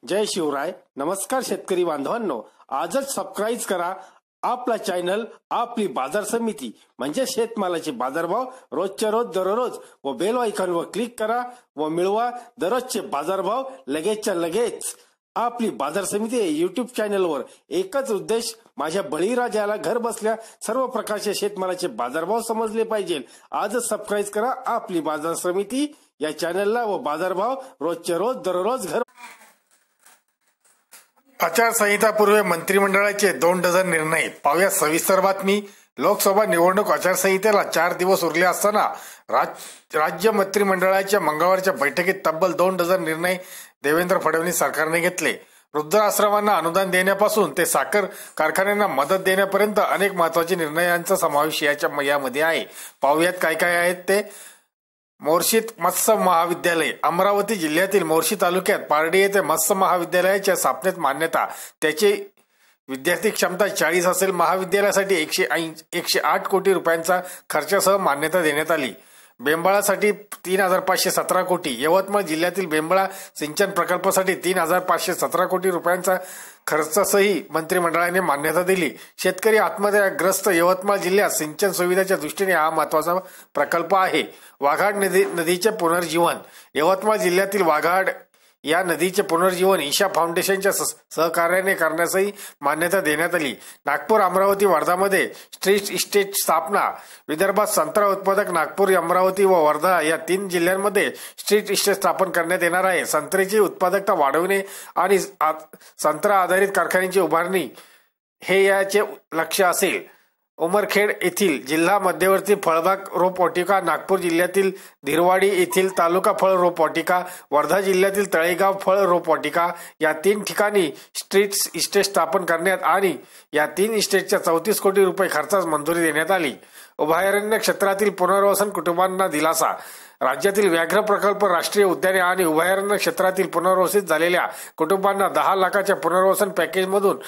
जय शिवराय. नमस्कार शेतकरी बांधवांनो, आजच सबस्क्राईब करा आपला चॅनल आपली बाजार समिती म्हणजे शेतमालाचे बाजारभाव रोजच्या रोज दररोज व बेल आयकॉनवर क्लिक करा व मिळवा दररोजचे बाजारभाव लगेचच्या लगेच. आपली बाजार समिती युट्यूब चॅनलवर एकच उद्देश, माझ्या बळीराजाला घर बसल्या सर्व प्रकारचे शेतमालाचे बाजारभाव समजले पाहिजे. आजच सबस्क्राईब करा आपली बाजार समिती या चॅनलला व बाजारभाव रोजच्या रोज दररोज घर. आचारसंहितापूर्वी मंत्रिमंडळाचे 2 डझन निर्णय. पाहूया सविस्तर बातमी. लोकसभा निवडणूक आचारसंहितेला 4 दिवस उरले असताना राज्य मंत्रिमंडळाच्या मंगळवारच्या बैठकीत तब्बल 2 डझन निर्णय देवेंद्र फडणवीस सरकारने घेतले. वृद्धाश्रमांना अनुदान देण्यापासून ते साखर कारखान्यांना मदत देण्यापर्यंत अनेक महत्वाच्या निर्णयांचा समावेश यामध्ये आहे. पाहूयात काय काय आहेत ते. मोर्शीत मत्स्य महाविद्यालय. अमरावती जिल्ह्यातील मोर्शी तालुक्यात पारडी येथे मत्स्य महाविद्यालयाच्या स्थापनेत मान्यता. त्याची विद्यार्थी क्षमता 40 असेल. महाविद्यालयासाठी 108 कोटी रुपयांचा खर्चासह मान्यता देण्यात आली. बेंबाळासाठी 3,517 कोटी. यवतमाळ जिल्ह्यातील बेंबाळा सिंचन प्रकल्पासाठी 3,517 कोटी रुपयांचा खर्चासही मंत्रिमंडळाने मान्यता दिली. शेतकरी आत्महत्याग्रस्त यवतमाळ जिल्ह्यात सिंचन सुविधेच्या दृष्टीने हा महत्वाचा प्रकल्प आहे. वाघाड नदीचे पुनर्जीवन. यवतमाळ जिल्ह्यातील वाघाड या नदीचे पुनर्जीवन ईशा फाउंडेशनच्या सहकार्याने करण्यासही मान्यता देण्यात आली. नागपूर, अमरावती, वर्धामध्ये स्ट्रीट इस्टेट स्थापना. विदर्भात संत्रा उत्पादक नागपूर, अमरावती व वर्धा या 3 जिल्ह्यांमध्ये स्ट्रीट इस्टेट स्थापन करण्यात येणार आहे. संत्र्याची उत्पादकता वाढवणे आणि संत्रा आधारित कारखान्यांची उभारणी हे याचे लक्ष्य असेल. उमरखेड येथील जिल्हा मध्यवर्ती फळबाग रोपवाटिका. नागपूर जिल्ह्यातील धिरवाडी येथील तालुका फळ रोपवाटिका. वर्धा जिल्ह्यातील तळेगाव फळ रोपवाटिका या 3 ठिकाणी स्ट्रीट इस्टेट स्थापन करण्यात आणि या 3 इस्टेटच्या 34 कोटी रुपये खर्चास मंजुरी देण्यात आली. अभयारण्य क्षेत्रातील पुनर्वसन कुटुंबांना दिलासा. राज्यातील व्याघ्र प्रकल्प, राष्ट्रीय उद्याने आणि अभयारण्य क्षेत्रातील पुनर्वसित झालेल्या कुटुंबांना 10 लाखाच्या पुनर्वसन पॅकेजमधून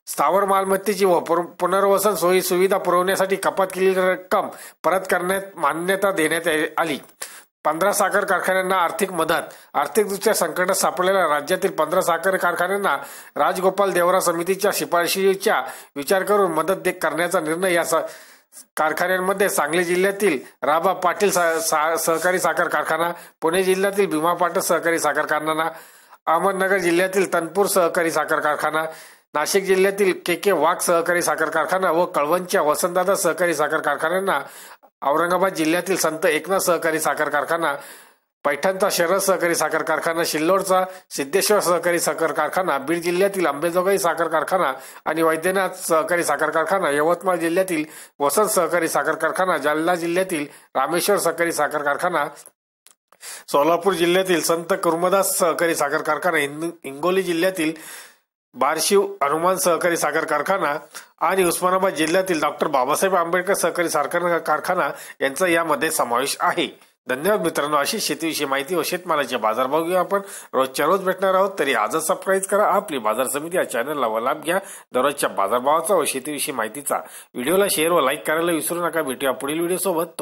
स्थावर मालमत्तेची व पुनर्वसन सोयी सुविधा पुरवण्यासाठी कपात केलेली रक्कम परत करण्यात मान्यता देण्यात आली. 15 साखर कारखान्यांना आर्थिक मदत. आर्थिकदृष्ट्या संकटात सापडलेल्या राज्यातील 15 साखर कारखान्यांना राजगोपाल देवरा समितीच्या शिफारशीचा विचार करून मदत करण्याचा निर्णय या कारखान्यांमध्ये सांगली जिल्ह्यातील राबा पाटील सहकारी साखर कारखाना, पुणे जिल्ह्यातील भीमा पाटील सहकारी साखर कारखाना, अहमदनगर जिल्ह्यातील तनपूर सहकारी साखर कारखाना, नाशिक जिल्ह्यातील के वाघ सहकारी साखर कारखाना व कळवणच्या वसंतदादा सहकारी साखर कारखान्यांना, औरंगाबाद जिल्ह्यातील संत एकनाथ सहकारी साखर कारखाना, पैठणचा शरद सहकारी साखर कारखाना, सिल्लोडचा सिद्धेश्वर सहकारी साखर कारखाना, बीड जिल्ह्यातील अंबेजोगाई साखर कारखाना आणि वैद्यनाथ सहकारी साखर कारखाना, यवतमाळ जिल्ह्यातील वसंत सहकारी साखर कारखाना, जालना जिल्ह्यातील रामेश्वर सहकारी साखर कारखाना, सोलापूर जिल्ह्यातील संत कुर्मदास सहकारी साखर कारखाना, हिंगोली जिल्ह्यातील बारशिव हनुमान सहकारी साखर कारखाना आणि उस्मानाबाद जिल्ह्यातील डॉक्टर बाबासाहेब आंबेडकर सहकारी साखर कारखाना यांचा यामध्ये समावेश आहे. धन्यवाद मित्रांनो. अशी शेतीविषयी माहिती व शेतमालाचे बाजारभाव घेऊन आपण रोजच्या रोज भेटणार आहोत. तरी आजच सबस्क्राईब करा आपली बाजार समिती या चॅनलला व लाभ घ्या दररोजच्या बाजारभावाचा व शेतीविषयी माहितीचा. व्हिडिओला शेअर व लाईक करायला विसरू नका. भेटूया पुढील व्हिडिओ सोबत.